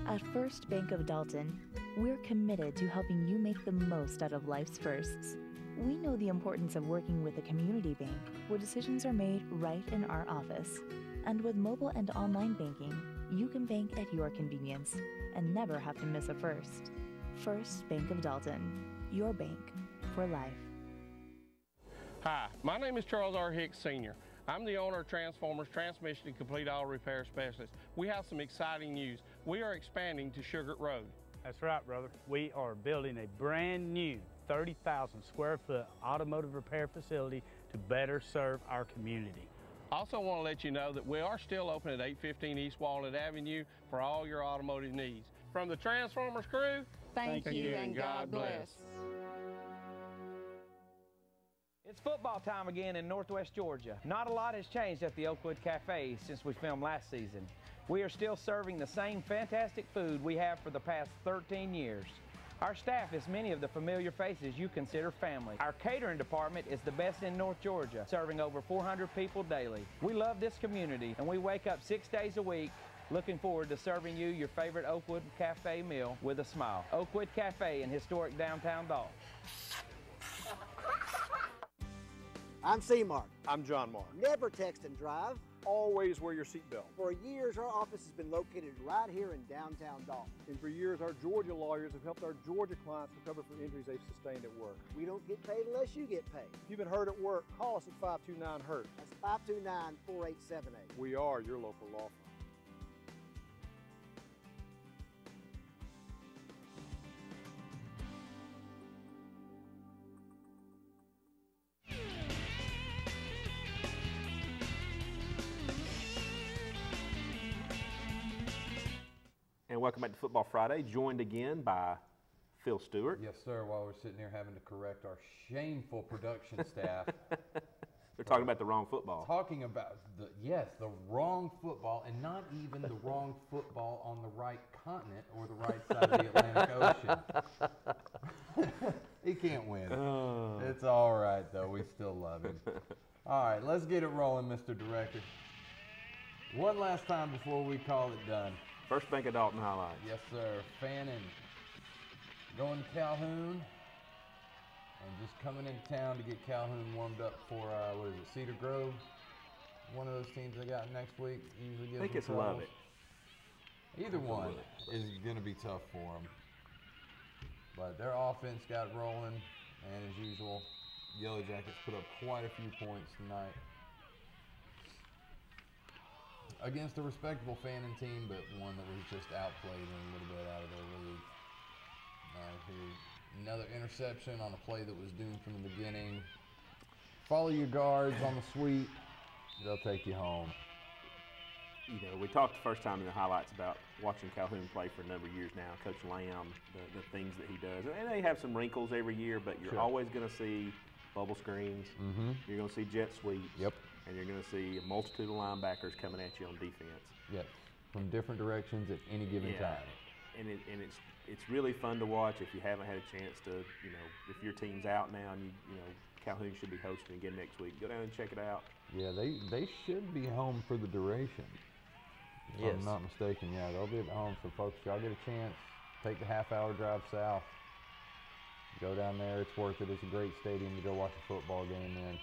At First Bank of Dalton, we're committed to helping you make the most out of life's firsts. We know the importance of working with a community bank where decisions are made right in our office. And with mobile and online banking, you can bank at your convenience and never have to miss a first. First Bank of Dalton, your bank for life. Hi, my name is Charles R. Hicks Sr. I'm the owner of Transformers Transmission and Complete Auto Repair Specialist. We have some exciting news. We are expanding to Sugar Road. That's right, brother. We are building a brand new 30,000 square foot automotive repair facility to better serve our community. Also want to let you know that we are still open at 815 East Walnut Avenue for all your automotive needs. From the Transformers crew, thank you and God bless. It's football time again in Northwest Georgia. Not a lot has changed at the Oakwood Cafe since we filmed last season. We are still serving the same fantastic food we have for the past 13 years. Our staff is many of the familiar faces you consider family. Our catering department is the best in North Georgia, serving over 400 people daily. We love this community, and we wake up 6 days a week looking forward to serving you your favorite Oakwood Cafe meal with a smile. Oakwood Cafe in historic downtown Dalton. I'm C-Mark. I'm John Mark. Never text and drive. Always wear your seatbelt. For years, our office has been located right here in downtown Dalton. And for years, our Georgia lawyers have helped our Georgia clients recover from injuries they've sustained at work. We don't get paid unless you get paid. If you've been hurt at work, call us at 529-HURT. That's 529-4878. We are your local law firm. And welcome back to Football Friday, joined again by Phil Stewart. Yes, sir, while we're sitting here having to correct our shameful production staff. They're talking about the wrong football. Talking about, the wrong football, and not even the wrong football on the right continent or the right side of the Atlantic Ocean. He can't win. It's all right, though. We still love him. All right, let's get it rolling, Mr. Director. One last time before we call it done. First Bank of Dalton highlights. Yes, sir. Fannin going to Calhoun and just coming into town to get Calhoun warmed up for, what is it, Cedar Grove? One of those teams they got next week. Usually gives I think them it's trouble. Love It. Either one is going to be tough for them. But their offense got rolling, and as usual, Yellow Jackets put up quite a few points tonight against a respectable Fannin team, but one that was just outplayed and a little bit out of their league. Here's another interception on a play that was doomed from the beginning. Follow your guards on the sweep. They'll take you home. You know, we talked the first time in the highlights about watching Calhoun play for a number of years now. Coach Lamb, the things that he does. And they have some wrinkles every year, but you're always going to see bubble screens. You're going to see jet sweeps. Yep. And you're going to see a multitude of linebackers coming at you on defense. Yes, from different directions at any given time. And it's really fun to watch if you haven't had a chance to, you know, if your team's out now and you know Calhoun should be hosting again next week. Go down and check it out. Yeah, they should be home for the duration. If I'm not mistaken, yeah, they'll be at home. So folks, y'all get a chance, take the half-hour drive south. Go down there, it's worth it. It's a great stadium to go watch a football game in.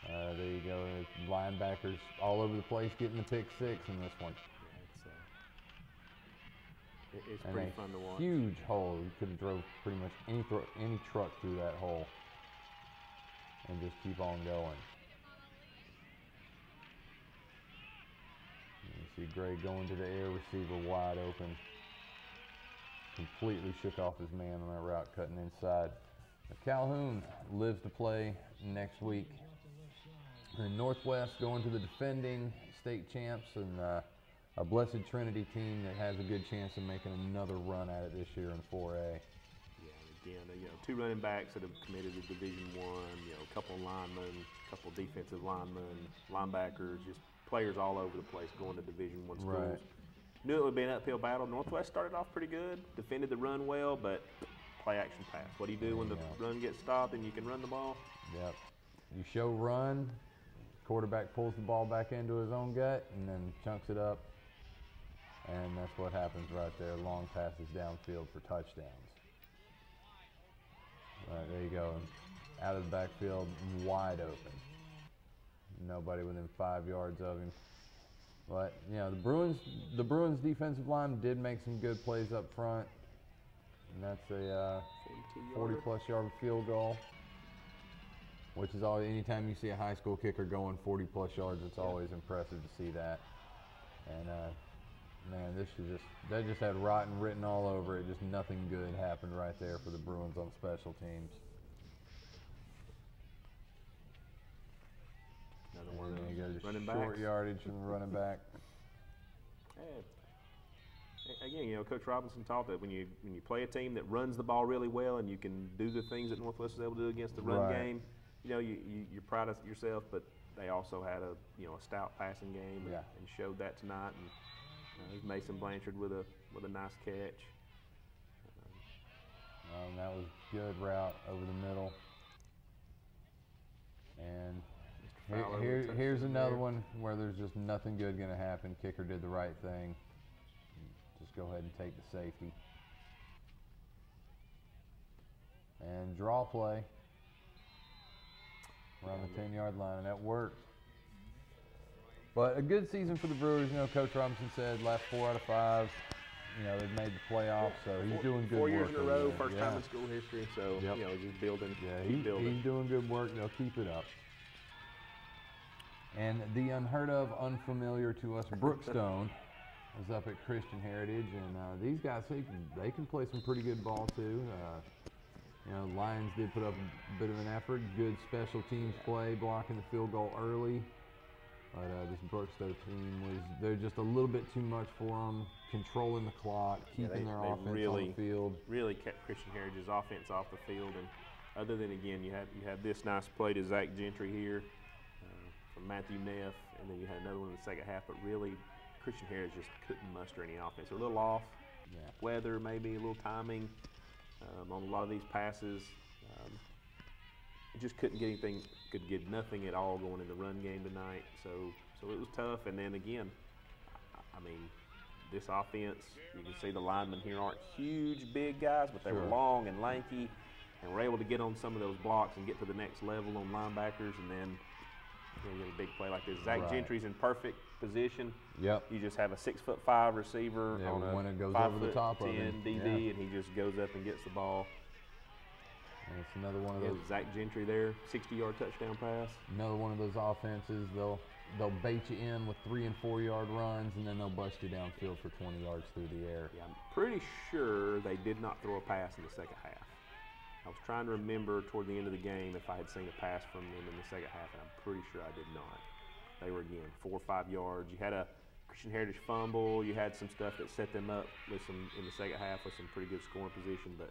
There you go, linebackers all over the place getting the pick six in this one. Yeah, it's pretty fun to watch. Huge hole. You could have drove pretty much any truck through that hole and just keep on going. You see Gray going to the air, receiver wide open. Completely shook off his man on that route, cutting inside. Calhoun lives to play next week. And Northwest going to the defending state champs and a Blessed Trinity team that has a good chance of making another run at it this year in 4A. Yeah, again, you know, 2 running backs that have committed to Division I. You know, a couple of linemen, a couple of defensive linemen, linebackers, just players all over the place going to Division I schools. Right. Knew it would be an uphill battle. Northwest started off pretty good, defended the run well, but play action pass. What do you do when the run gets stopped and you can run the ball? Yep. You show run. Quarterback pulls the ball back into his own gut and then chunks it up, and that's what happens right there. Long passes downfield for touchdowns. Right, there you go. Out of the backfield, wide open. Nobody within 5 yards of him. But you know, the Bruins defensive line did make some good plays up front, and that's a 40-plus yard field goal. Which is always, anytime you see a high school kicker going 40-plus yards, it's always impressive to see that. And man, they just had rotten written all over it. Just nothing good happened right there for the Bruins on special teams. Another one of there you go, just running short backs. yardage from the running back. Again, you know, Coach Robinson taught that when you play a team that runs the ball really well and you can do the things that Northwest is able to do against the run game, you're proud of yourself, but they also had a stout passing game and showed that tonight. And Mason Blanchard with a nice catch. That was good route over the middle. And here's another one where there's just nothing good going to happen. Kicker did the right thing. Just go ahead and take the safety. And draw play around the 10-yard line, and that worked. But a good season for the Brewers. Coach Robinson said last 4 out of 5. They've made the playoffs, so he's doing good work. 4 years in a row, there. first time in school history. So just building. Yeah, keep building. He's doing good work. They'll keep it up. And the unheard of, unfamiliar to us, Brookstone was up at Christian Heritage, and these guys, they can play some pretty good ball too. Lions did put up a bit of an effort. Good special teams play, blocking the field goal early. But this Brookstone team they're just a little bit too much for them, controlling the clock, keeping their offense on the field. Really kept Christian Heritage's offense off the field. And other than, again, you had this nice play to Zach Gentry here from Matthew Neff, and then you had another one in the second half. But really, Christian Heritage just couldn't muster any offense. They're a little off. Weather, maybe a little timing on a lot of these passes. Just couldn't get anything, could get nothing at all going in the run game tonight. So it was tough. And then again, I mean, this offense, you can see the linemen here aren't huge, big guys, but they were long and lanky, and were able to get on some of those blocks and get to the next level on linebackers. And then you get a big play like this. Zach Gentry's in perfect position. Yep. You just have a 6'5" receiver on a when it goes 5'10" over the top of him. DB, and he just goes up and gets the ball. And it's another one of those. Zach Gentry there, 60-yard touchdown pass. Another one of those offenses. They'll bait you in with 3- and 4-yard runs, and then they'll bust you downfield for 20 yards through the air. Yeah, I'm pretty sure they did not throw a pass in the second half. I was trying to remember toward the end of the game if I had seen a pass from them in the second half, and I'm pretty sure I did not. They were, again, 4 or 5 yards. You had a Christian Heritage fumble. You had some stuff that set them up with some in the second half with some pretty good scoring position, but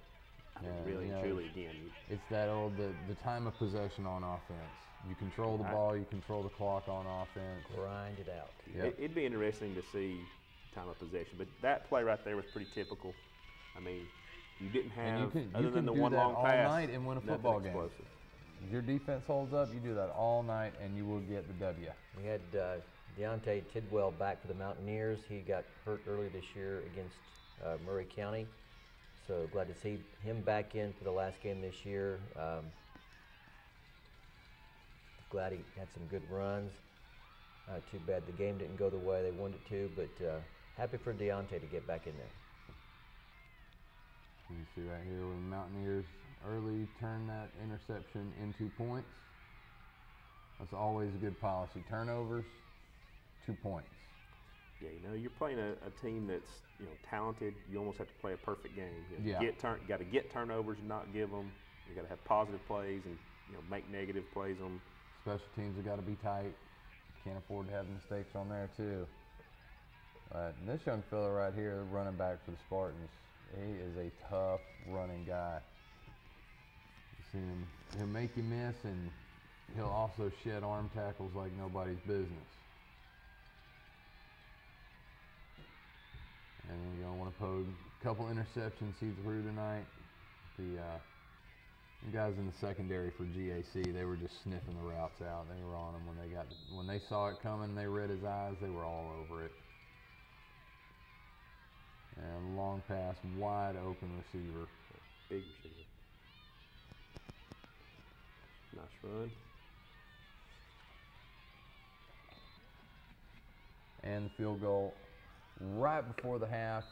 really, truly, again. It's that old, the time of possession on offense. You control the ball, you control the clock on offense. Grind it out. Yep. It'd be interesting to see time of possession, but that play right there was pretty typical. I mean, you didn't have, other than the one long pass, all night and win a football game. If your defense holds up, you do that all night and you will get the W. We had Deontay Tidwell back for the Mountaineers. He got hurt early this year against Murray County. So glad to see him back in for the last game this year. Glad he had some good runs. Too bad the game didn't go the way they wanted it to, but happy for Deontay to get back in there. You can see right here when Mountaineers early turn that interception into points. That's always a good policy. Turnovers, 2 points. Yeah, you're playing a team that's talented. You almost have to play a perfect game. You got to get turnovers and not give them. You got to have positive plays and make negative plays on. Special teams have got to be tight. Can't afford to have mistakes on there too. But this young fella right here, the running back for the Spartans, he is a tough running guy. You see him, he'll make you miss, and he'll also shed arm tackles like nobody's business. And you're going to want to pose a couple interceptions he threw tonight. The guys in the secondary for GAC, they were just sniffing the routes out. They were on him when they saw it coming. They read his eyes. They were all over it. And long pass, wide open receiver. Big receiver. Nice run. And the field goal right before the half.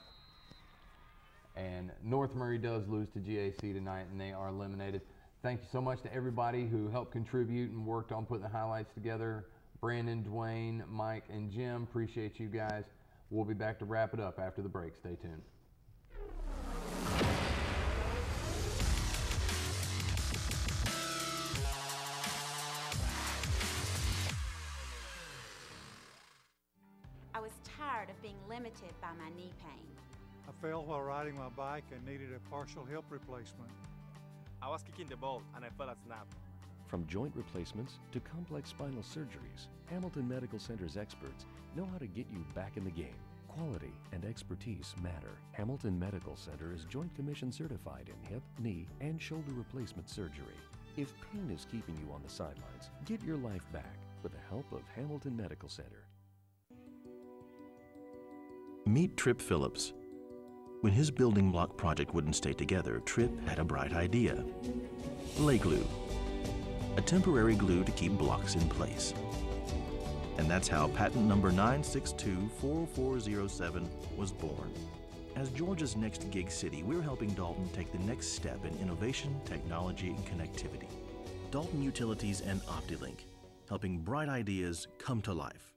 And North Murray does lose to GAC tonight, and they are eliminated. Thank you so much to everybody who helped contribute and worked on putting the highlights together. Brandon, Dwayne, Mike, and Jim, appreciate you guys. We'll be back to wrap it up after the break. Stay tuned. I was tired of being limited by my knee pain. I fell while riding my bike and needed a partial hip replacement. I was kicking the ball and I felt a snap. From joint replacements to complex spinal surgeries, Hamilton Medical Center's experts know how to get you back in the game. Quality and expertise matter. Hamilton Medical Center is Joint Commission certified in hip, knee, and shoulder replacement surgery. If pain is keeping you on the sidelines, get your life back with the help of Hamilton Medical Center. Meet Tripp Phillips. When his building block project wouldn't stay together, Tripp had a bright idea. Lay glue. A temporary glue to keep blocks in place. And that's how patent number 9624407 was born. As Georgia's next gig city, we're helping Dalton take the next step in innovation, technology, and connectivity. Dalton Utilities and OptiLink, helping bright ideas come to life.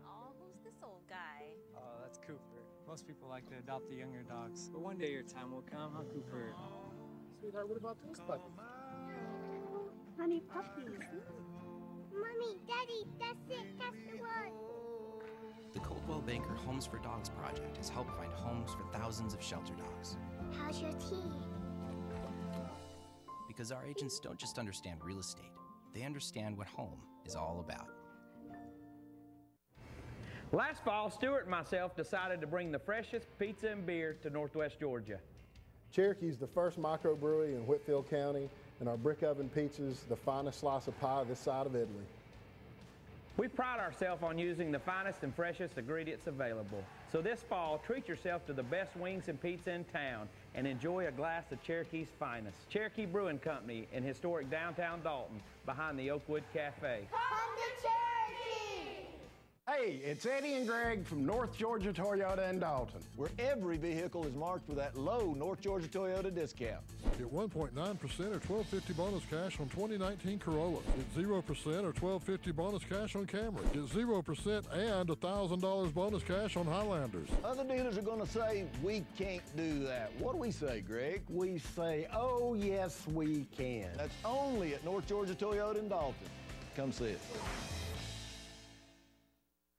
Oh, who's this old guy? Oh, that's Cooper. Most people like to adopt the younger dogs, but one day your time will come, huh, Cooper? Sweetheart, what about this puppy? Honey puppies. Mommy, Daddy, that's it, that's the one. The Coldwell Banker Homes for Dogs project has helped find homes for thousands of shelter dogs. How's your tea? Because our agents don't just understand real estate, they understand what home is all about. Last fall, Stuart and myself decided to bring the freshest pizza and beer to Northwest Georgia. Cherokee's the first microbrewery in Whitfield County, and our brick oven pizza's the finest slice of pie this side of Italy. We pride ourselves on using the finest and freshest ingredients available. So this fall, treat yourself to the best wings and pizza in town and enjoy a glass of Cherokee's finest. Cherokee Brewing Company in historic downtown Dalton behind the Oakwood Cafe. Come to Cherokee! Hey, it's Eddie and Greg from North Georgia Toyota in Dalton. Where every vehicle is marked with that low North Georgia Toyota discount. Get 1.9% or $12.50 bonus cash on 2019 Corollas. Get 0% or $12.50 bonus cash on Camry. Get 0% and $1,000 bonus cash on Highlanders. Other dealers are going to say, we can't do that. What do we say, Greg? We say, oh, yes, we can. That's only at North Georgia Toyota in Dalton. Come see it.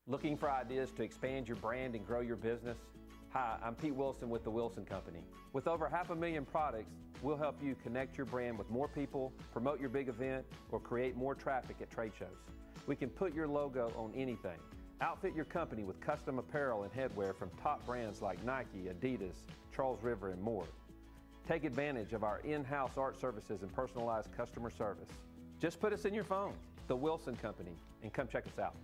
Looking for ideas to expand your brand and grow your business? Hi, I'm Pete Wilson with the Wilson Company. With over 500,000 products, we'll help you connect your brand with more people, promote your big event, or create more traffic at trade shows. We can put your logo on anything. Outfit your company with custom apparel and headwear from top brands like Nike, Adidas, Charles River, and more. Take advantage of our in-house art services and personalized customer service. Just put us in your phone, the Wilson Company, and come check us out.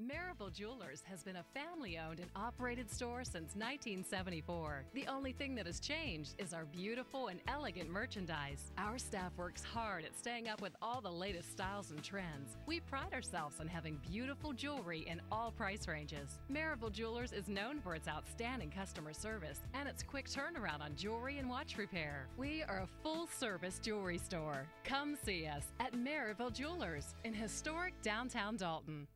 Marable Jewelers has been a family-owned and operated store since 1974. The only thing that has changed is our beautiful and elegant merchandise. Our staff works hard at staying up with all the latest styles and trends. We pride ourselves on having beautiful jewelry in all price ranges. Marable Jewelers is known for its outstanding customer service and its quick turnaround on jewelry and watch repair. We are a full-service jewelry store. Come see us at Marable Jewelers in historic downtown Dalton.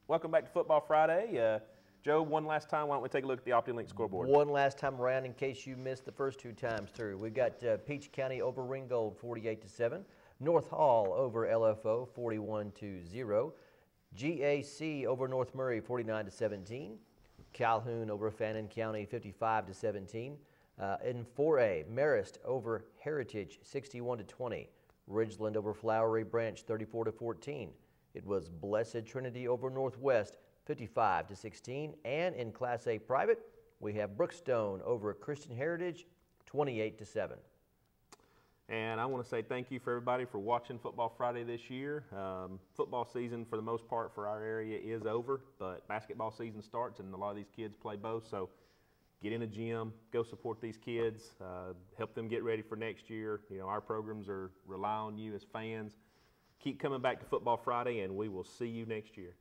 Welcome back to Football Friday. Joe, one last time, why don't we take a look at the OptiLink scoreboard? One last time around in case you missed the first two times through. We've got Peach County over Ringgold 48-7. North Hall over LFO 41-0. GAC over North Murray 49-17. Calhoun over Fannin County 55-17. In 4A, Marist over Heritage 61-20. Ridgeland over Flowery Branch 34-14. It was Blessed Trinity over Northwest 55-16. And in Class A private, we have Brookstone over Christian Heritage 28-7. And I want to say thank you for everybody for watching Football Friday this year. Football season, for the most part, for our area is over, but basketball season starts, and a lot of these kids play both. So get in a gym, go support these kids, help them get ready for next year. You know, our programs rely on you as fans. Keep coming back to Football Friday, and we will see you next year.